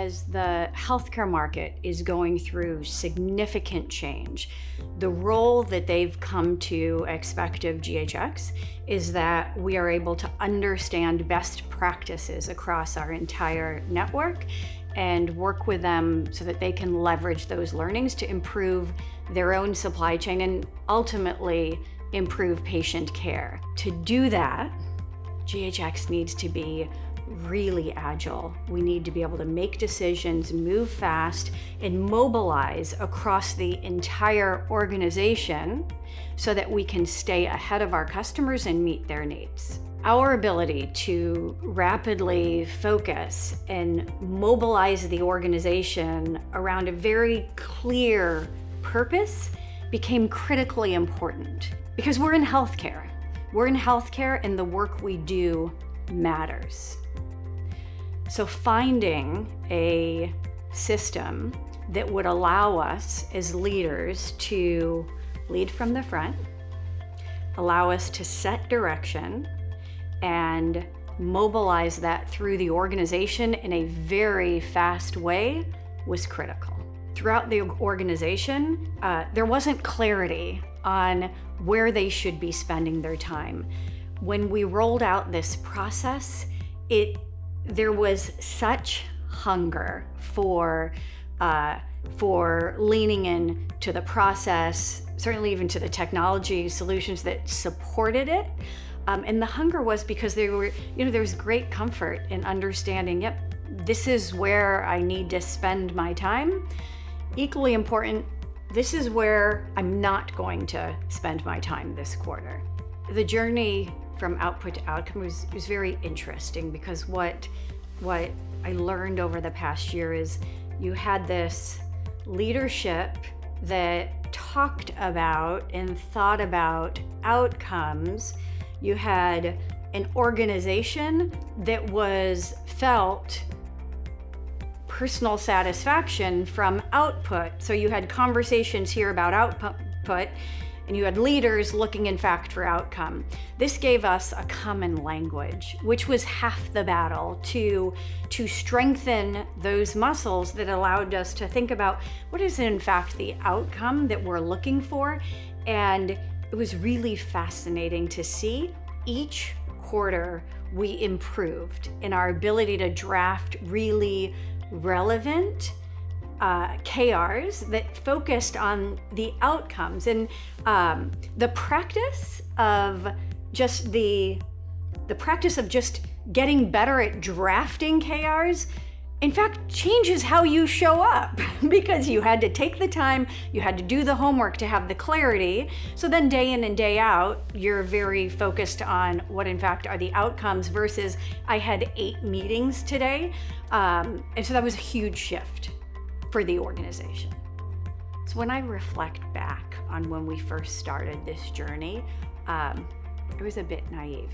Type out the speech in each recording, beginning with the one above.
as the healthcare market is going through significant change, the role that they've come to expect of GHX is that we are able to understand best practices across our entire network and work with them so that they can leverage those learnings to improve their own supply chain and ultimately improve patient care. To do that, GHX needs to be really agile. We need to be able to make decisions, move fast, and mobilize across the entire organization so that we can stay ahead of our customers and meet their needs. Our ability to rapidly focus and mobilize the organization around a very clear purpose became critically important because we're in healthcare. We're in healthcare and the work we do matters. So finding a system that would allow us as leaders to lead from the front, allow us to set direction, and mobilize that through the organization in a very fast way was critical. Throughout the organization, there wasn't clarity on where they should be spending their time. When we rolled out this process, there was such hunger for leaning in to the process, certainly even to the technology solutions that supported it. And the hunger was because there was great comfort in understanding, yep, this is where I need to spend my time. Equally important, this is where I'm not going to spend my time this quarter. The journey from output to outcome was very interesting because what I learned over the past year is you had this leadership that talked about and thought about outcomes. You had an organization that felt personal satisfaction from output. So you had conversations here about output, and you had leaders looking, in fact, for outcome. This gave us a common language, which was half the battle to strengthen those muscles that allowed us to think about what is, in fact, the outcome that we're looking for. And it was really fascinating to see each quarter we improved in our ability to draft really relevant KRs that focused on the outcomes and the practice of just getting better at drafting KRs, in fact, changes how you show up because you had to take the time, you had to do the homework to have the clarity. So then day in and day out, you're very focused on what in fact are the outcomes versus I had 8 meetings today. And so that was a huge shift for the organization. So when I reflect back on when we first started this journey, it was a bit naive.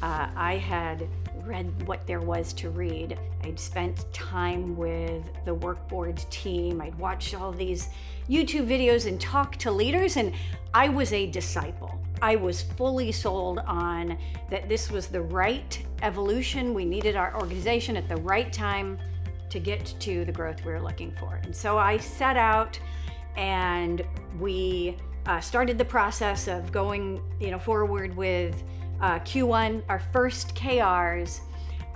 I had read what there was to read. I'd spent time with the WorkBoard team. I'd watched all these YouTube videos and talked to leaders, and I was a disciple. I was fully sold on that this was the right evolution. We needed our organization at the right time to get to the growth we were looking for. And so I set out and we started the process of going forward with Q1, our first KRs,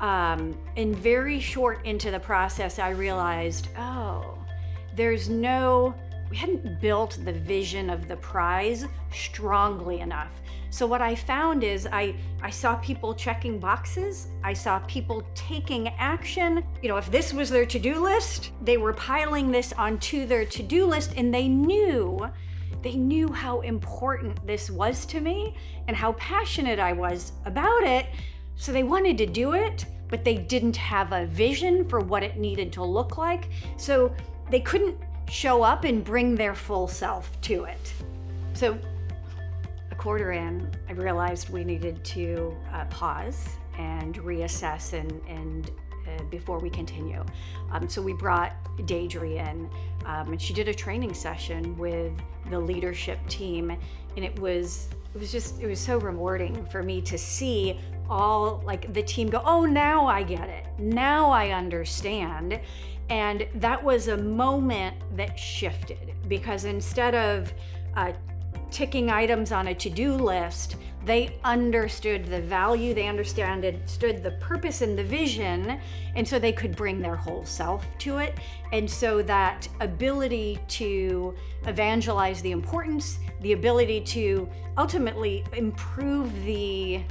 and very short into the process, I realized, we hadn't built the vision of the prize strongly enough. So what I found is I saw people checking boxes. I saw people taking action. If this was their to-do list, they were piling this onto their to-do list, and they knew how important this was to me and how passionate I was about it. So they wanted to do it, but they didn't have a vision for what it needed to look like. So they couldn't show up and bring their full self to it. So a quarter in, I realized we needed to pause and reassess and before we continue. So we brought Deidre in, and she did a training session with the leadership team, and it was so rewarding for me to see all like the team go, oh, now I get it. Now I understand. And that was a moment that shifted, because instead of ticking items on a to-do list, they understood the value, they understood the purpose and the vision, and so they could bring their whole self to it. And so that ability to evangelize the importance, the ability to ultimately improve the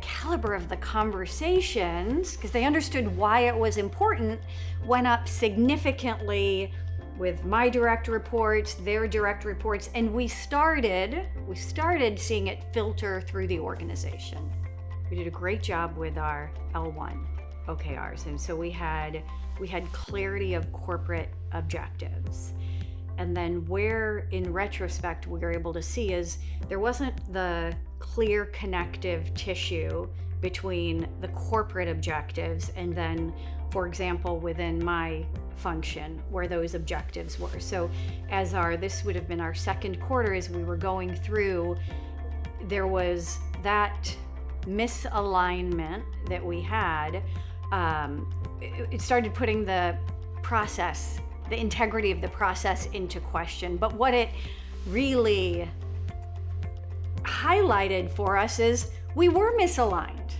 caliber of the conversations, because they understood why it was important, went up significantly with my direct reports, their direct reports, and we started seeing it filter through the organization. We did a great job with our L1 OKRs, and so we had clarity of corporate objectives. And then where, in retrospect, we were able to see is there wasn't the clear connective tissue between the corporate objectives and then, for example, within my function, where those objectives were. So this would have been our second quarter, as we were going through, there was that misalignment that we had. It started putting the process, the integrity of the process into question. But what it really highlighted for us is we were misaligned,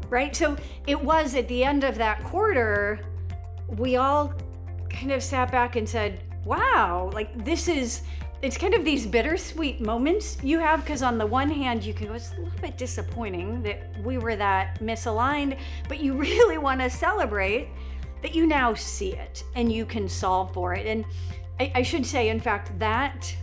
right? So it was at the end of that quarter, we all kind of sat back and said, wow, like it's kind of these bittersweet moments you have, because on the one hand, you can go, it's a little bit disappointing that we were that misaligned, but you really want to celebrate that you now see it and you can solve for it. And I should say, in fact, that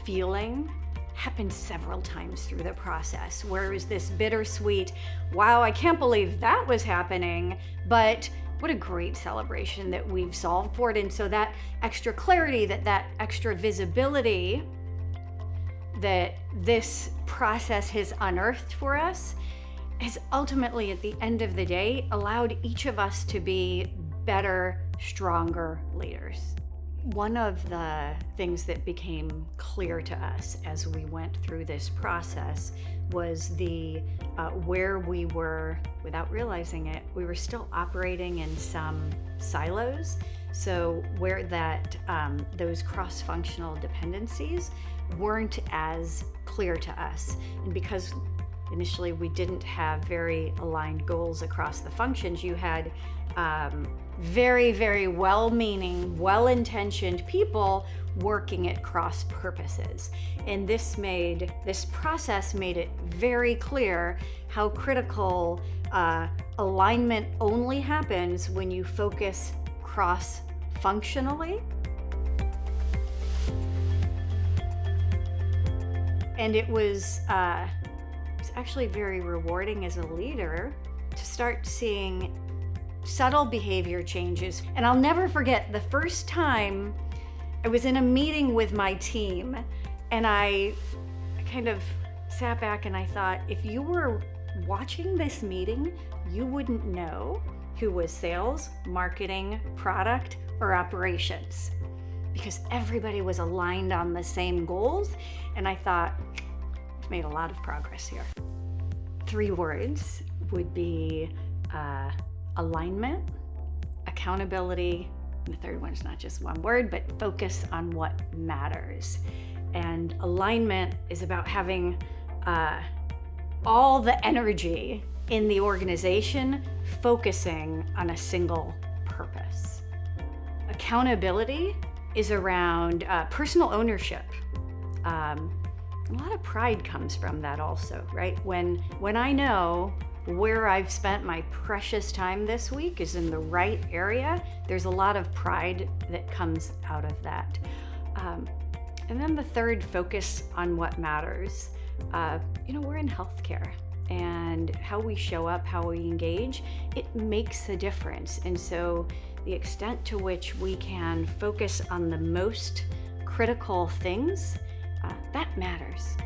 feeling happened several times through the process, where it was this bittersweet, wow, I can't believe that was happening, but what a great celebration that we've solved for it. And so that extra clarity, that extra visibility that this process has unearthed for us has ultimately, at the end of the day, allowed each of us to be better, stronger leaders. One of the things that became clear to us as we went through this process was where we were, without realizing it, we were still operating in some silos. So where those cross-functional dependencies weren't as clear to us. And because initially we didn't have very aligned goals across the functions, you had very, very well-meaning, well-intentioned people working at cross purposes. And this process made it very clear how critical alignment only happens when you focus cross-functionally. And it was actually very rewarding as a leader to start seeing subtle behavior changes. And I'll never forget the first time I was in a meeting with my team, and I kind of sat back and I thought, if you were watching this meeting, you wouldn't know who was sales, marketing, product, or operations, because everybody was aligned on the same goals. And I thought, I've made a lot of progress here. 3 words would be alignment, accountability, and the third one's not just one word, but focus on what matters. And alignment is about having all the energy in the organization focusing on a single purpose. Accountability is around personal ownership. A lot of pride comes from that also, right? When I know where I've spent my precious time this week is in the right area, there's a lot of pride that comes out of that. And then the third, focus on what matters. We're in healthcare, and how we show up, how we engage, it makes a difference. And so the extent to which we can focus on the most critical things, that matters.